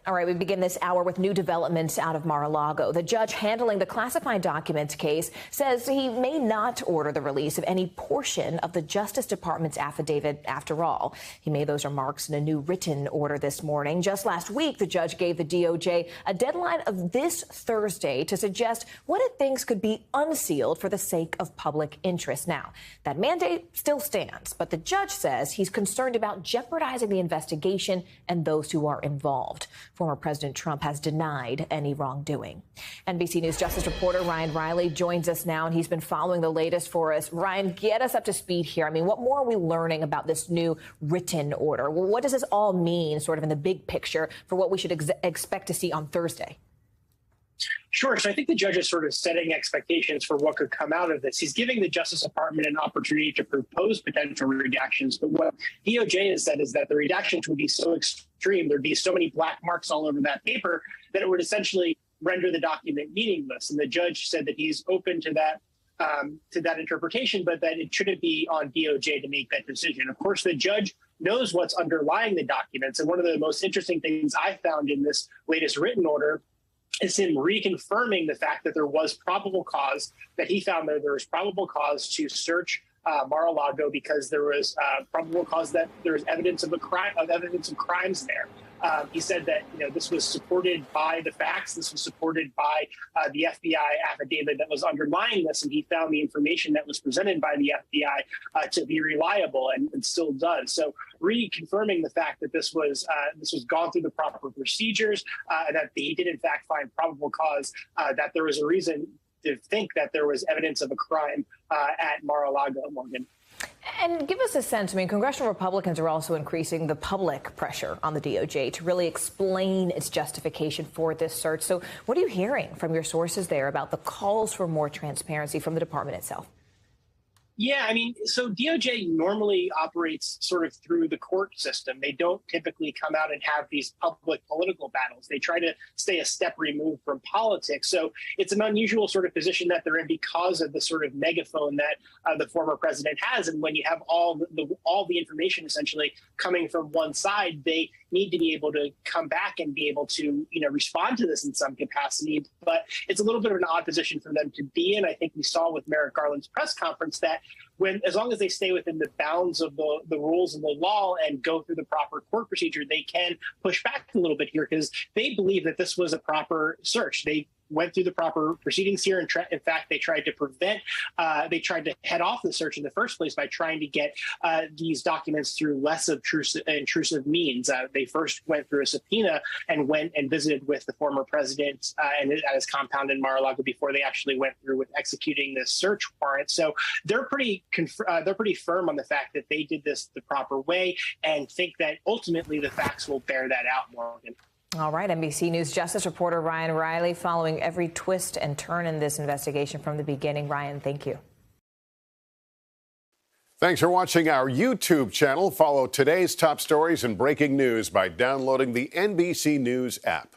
All right, we begin this hour with new developments out of Mar-A-Lago. The judge handling the classified documents case says he may not order the release of any portion of the Justice Department's affidavit after all. He made those remarks in a new written order this morning. Just last week, the judge gave the DOJ a deadline of this Thursday to suggest what it thinks could be unsealed for the sake of public interest. Now, that mandate still stands, but the judge says he's concerned about jeopardizing the investigation and those who are involved. Former President Trump has denied any wrongdoing. NBC News Justice reporter Ryan Reilly joins us now, and he's been following the latest for us. Ryan, get us up to speed here. I mean, what more are we learning about this new written order? Well, what does this all mean, sort of in the big picture, for what we should expect to see on Thursday? Sure. So I think the judge is sort of setting expectations for what could come out of this. He's giving the Justice Department an opportunity to propose potential redactions. But what DOJ has said is that the redactions would be so extreme, there'd be so many black marks all over that paper that it would essentially render the document meaningless. And the judge said that he's open to that interpretation, but that it shouldn't be on DOJ to make that decision. Of course, the judge knows what's underlying the documents. And one of the most interesting things I found in this latest written order is him reconfirming the fact that there was probable cause, that he found that there was probable cause to search Mar-A-Lago because there was probable cause that there was evidence of crimes there. He said that this was supported by the facts. This was supported by the FBI affidavit that was underlying this, and he found the information that was presented by the FBI to be reliable, and still does. So, reconfirming the fact that this was gone through the proper procedures, and that he did in fact find probable cause, that there was a reason to think that there was evidence of a crime at Mar-A-Lago, Morgan. And give us a sense, I mean, congressional Republicans are also increasing the public pressure on the DOJ to really explain its justification for this search. So what are you hearing from your sources there about the calls for more transparency from the department itself? Yeah, I mean, so DOJ normally operates sort of through the court system. They don't typically come out and have these public political battles. They try to stay a step removed from politics. So it's an unusual sort of position that they're in because of the sort of megaphone that the former president has. And when you have all the information essentially coming from one side, they need to be able to come back and be able to, respond to this in some capacity. But it's a little bit of an odd position for them to be in. I think we saw with Merrick Garland's press conference that as long as they stay within the bounds of the rules and the law and go through the proper court procedure, they can push back a little bit here because they believe that this was a proper search. They went through the proper proceedings here. In fact, they tried to head off the search in the first place by trying to get these documents through less intrusive means. They first went through a subpoena and went and visited with the former president and at his compound in Mar-A-Lago before they actually went through with executing this search warrant. So they're pretty firm on the fact that they did this the proper way and think that ultimately the facts will bear that out, Morgan. All right, NBC News Justice reporter Ryan Reilly following every twist and turn in this investigation from the beginning. Ryan, thank you. Thanks for watching our YouTube channel. Follow today's top stories and breaking news by downloading the NBC News app.